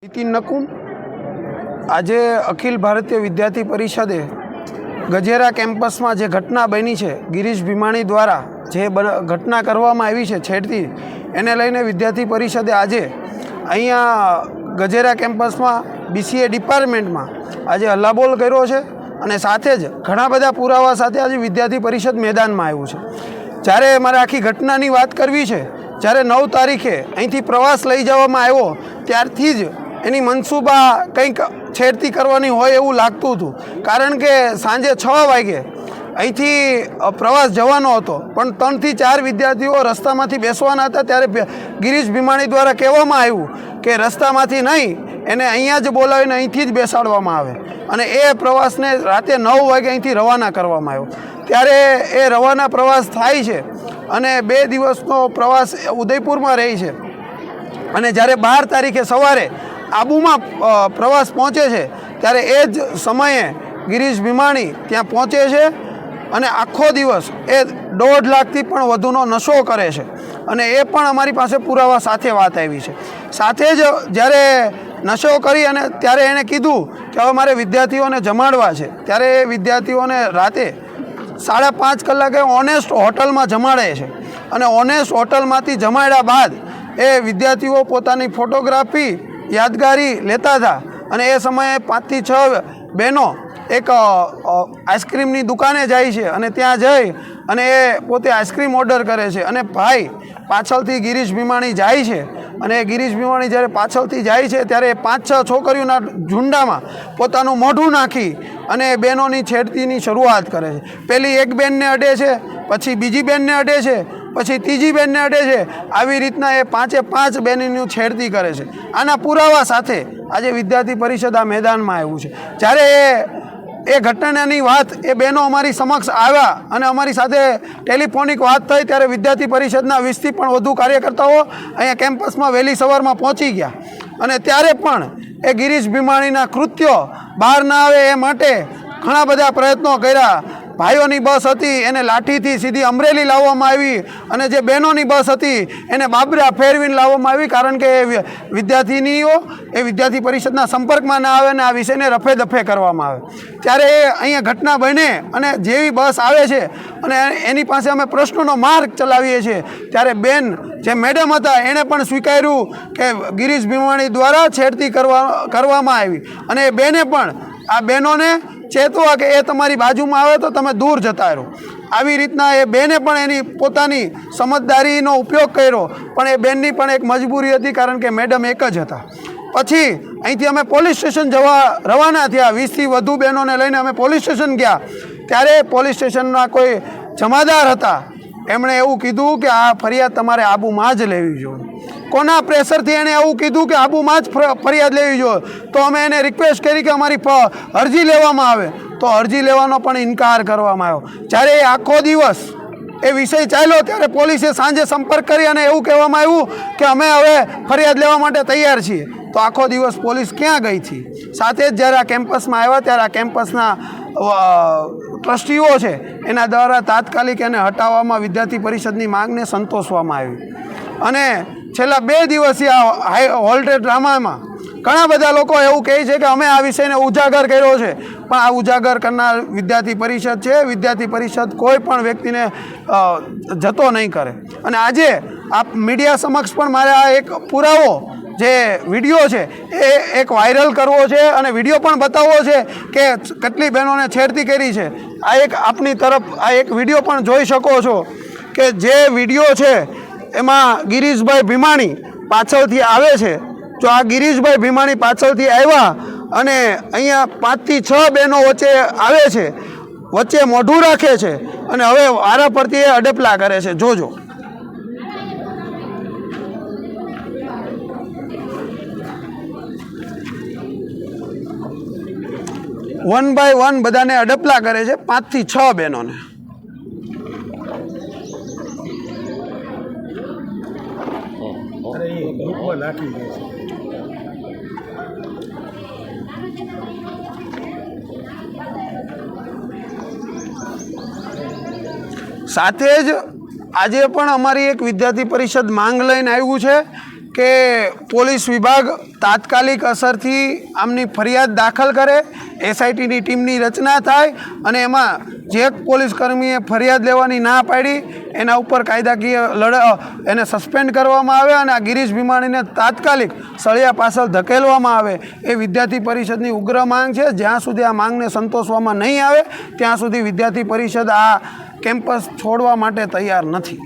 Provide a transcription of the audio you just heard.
નીતિન નકુમ આજે અખિલ ભારતીય વિદ્યાર્થી પરિષદે ગજેરા કેમ્પસમાં જે ઘટના બની છે, ગિરીશ ભીમાણી દ્વારા જે ઘટના કરવામાં આવી છે છેડતી, એને લઈને વિદ્યાર્થી પરિષદે આજે અહીંયા ગજેરા કેમ્પસમાં BCA ડિપાર્ટમેન્ટમાં આજે હલ્લાબોલ કર્યો છે અને સાથે જ ઘણા બધા પુરાવા સાથે આજે વિદ્યાર્થી પરિષદ મેદાનમાં આવ્યું છે. જ્યારે મારે આખી ઘટનાની વાત કરવી છે, જ્યારે 9 તારીખે અહીંથી પ્રવાસ લઈ જવામાં આવ્યો ત્યારથી જ એની મનસૂબા કંઈક છેડતી કરવાની હોય એવું લાગતું હતું. કારણ કે સાંજે 6 વાગે અહીંથી પ્રવાસ જવાનો હતો, પણ 3 થી 4 વિદ્યાર્થીઓ રસ્તામાંથી બેસવાના હતા. ત્યારે ગિરીશ ભીમાણી દ્વારા કહેવામાં આવ્યું કે રસ્તામાંથી નહીં, એને અહીંયા જ બોલાવીને અહીંથી જ બેસાડવામાં આવે અને એ પ્રવાસને રાતે 9 વાગે અહીંથી રવાના કરવામાં આવ્યો. ત્યારે એ રવાના પ્રવાસ થાય છે અને 2 દિવસનો પ્રવાસ ઉદયપુરમાં રહી છે અને જ્યારે 12 તારીખે સવારે આબુમાં પ્રવાસ પહોંચે છે ત્યારે એ જ સમયે ગિરીશ ભીમાણી ત્યાં પહોંચે છે અને આખો દિવસ એ 1.5 લાખથી પણ વધુનો નશો કરે છે અને એ પણ અમારી પાસે પુરાવા સાથે વાત આવી છે. સાથે જ જ્યારે નશો કરી અને ત્યારે એણે કીધું કે હવે મારે વિદ્યાર્થીઓને જમાડવા છે, ત્યારે એ વિદ્યાર્થીઓને રાતે 5.5 કલાકે ઓનેસ્ટ હોટલમાં જમાડે છે અને ઓનેસ્ટ હોટલમાંથી જમાડ્યા બાદ એ વિદ્યાર્થીઓ પોતાની ફોટોગ્રાફી યાદગારી લેતા હતા અને એ સમયે 5 થી 6 બહેનો એક આઈસ્ક્રીમની દુકાને જાય છે અને ત્યાં જઈ અને એ પોતે આઈસ્ક્રીમ ઓર્ડર કરે છે અને ભાઈ પાછળથી ગિરીશ ભીમાણી જાય છે અને ગિરીશ ભીમાણી જ્યારે પાછળથી જાય છે ત્યારે 5-6 છોકરીઓના ઝુંડામાં પોતાનું મોઢું નાખી અને બહેનોની છેડતીની શરૂઆત કરે છે. પહેલી એક બહેનને અડે છે, પછી બીજી બહેનને અડે છે, પછી ત્રીજી બહેનને અડે છે. આવી રીતના એ 5-5 બહેનોની છેડતી કરે છે. આના પુરાવા સાથે આજે વિદ્યાર્થી પરિષદ આ મેદાનમાં આવ્યું છે. જ્યારે એ ઘટનાની વાત એ બહેનો અમારી સમક્ષ આવ્યા અને અમારી સાથે ટેલિફોનિક વાત થઈ ત્યારે વિદ્યાર્થી પરિષદના 20થી પણ વધુ કાર્યકર્તાઓ અહીંયા કેમ્પસમાં વહેલી સવારમાં પહોંચી ગયા અને ત્યારે પણ એ ગિરીશ ભીમાણીના કૃત્યો બહાર ના આવે એ માટે ઘણા બધા પ્રયત્નો કર્યા. ભાઈઓની બસ હતી એને લાઠીથી સીધી અમરેલી લાવવામાં આવી અને જે બહેનોની બસ હતી એને બાબરા ફેરવીને લાવવામાં આવી, કારણ કે વિદ્યાર્થીનીઓ એ વિદ્યાર્થી પરિષદના સંપર્કમાં ના આવે અને આ વિષયને રફે દફે કરવામાં આવે. ત્યારે એ અહીંયા ઘટના બને અને જેવી બસ આવે છે અને એની પાસે અમે પ્રશ્નોનો માર્ગ ચલાવીએ છીએ ત્યારે બેન જે મેડમ હતા એણે પણ સ્વીકાર્યું કે ગિરીશ ભીમાણી દ્વારા છેડતી કરવામાં આવી અને એ બેને પણ આ બહેનોને ચેતવા કે એ તમારી બાજુમાં આવે તો તમે દૂર જતા રહો. આવી રીતના એ બેને પણ એની પોતાની સમજદારીનો ઉપયોગ કર્યો, પણ એ બેનની પણ એક મજબૂરી હતી કારણ કે મેડમ એક જ હતા. પછી અહીંથી અમે પોલીસ સ્ટેશન જવા રવાના થયા. 20થી વધુ બહેનોને લઈને અમે પોલીસ સ્ટેશન ગયા. ત્યારે પોલીસ સ્ટેશનના કોઈ જમાદાર હતા, એમણે એવું કીધું કે આ ફરિયાદ તમારે આબુમાં જ લેવી જોઈએ. કોના પ્રેશરથી એણે એવું કીધું કે આબુમાં જ ફરિયાદ લેવી જોઈએ? તો અમે એને રિક્વેસ્ટ કરી કે અમારી અરજી લેવામાં આવે, તો અરજી લેવાનો પણ ઇનકાર કરવામાં આવ્યો. જ્યારે એ આખો દિવસ એ વિષય ચાલ્યો ત્યારે પોલીસે સાંજે સંપર્ક કરી અને એવું કહેવામાં આવ્યું કે અમે હવે ફરિયાદ લેવા માટે તૈયાર છીએ. તો આખો દિવસ પોલીસ ક્યાં ગઈ હતી? સાથે જ જ્યારે આ કેમ્પસમાં આવ્યા ત્યારે આ કેમ્પસના ટ્રસ્ટીઓ છે એના દ્વારા તાત્કાલિક એને હટાવવામાં વિદ્યાર્થી પરિષદની માંગને સંતોષવામાં આવી અને છેલ્લા 2 દિવસીય હોલ્ટેડ ડ્રામામાં ઘણા બધા લોકો એવું કહે છે કે અમે આ વિષયને ઉજાગર કર્યો છે, પણ આ ઉજાગર કરનાર વિદ્યાર્થી પરિષદ છે. વિદ્યાર્થી પરિષદ કોઈ પણ વ્યક્તિને જતો નહીં કરે. અને આજે આ મીડિયા સમક્ષ પણ મારે આ એક પુરાવો જે વિડીયો છે એ એક વાયરલ કરવો છે અને વિડીયો પણ બતાવવો છે કે કેટલી બહેનોને છેડતી કરી છે. આ એક આપની તરફ આ એક વિડીયો પણ જોઈ શકો છો કે જે વિડીયો છે એમાં ગિરીશભાઈ ભીમાણી પાછળથી આવે છે. જો આ ગિરીશભાઈ ભીમાણી પાછળથી આવ્યા અને અહીંયા 5 થી 6 બહેનો વચ્ચે આવે છે, વચ્ચે મોઢું રાખે છે અને હવે વારા પરથી એ અડપલા કરે છે. જોજો. 1 by 1 બધાને અડપલા કરે છે, 5 થી 6 બહેનોને. સાથે જ આજે પણ અમારી એક વિદ્યાર્થી પરિષદ માંગ લઈને આવ્યું છે કે પોલીસ વિભાગ તાત્કાલિક અસરથી આમની ફરિયાદ દાખલ કરે, એસઆઈટીની ટીમની રચના થાય અને એમાં જે પોલીસ કર્મીએ ફરિયાદ લેવાની ના પાડી એના ઉપર કાયદાકીય એને સસ્પેન્ડ કરવામાં આવે અને આ ગિરીશ ભીમાણીને તાત્કાલિક સળિયા પાછળ ધકેલવામાં આવે એ વિદ્યાર્થી પરિષદની ઉગ્ર માંગ છે. જ્યાં સુધી આ માંગને સંતોષવામાં નહીં આવે ત્યાં સુધી વિદ્યાર્થી પરિષદ આ કેમ્પસ છોડવા માટે તૈયાર નથી.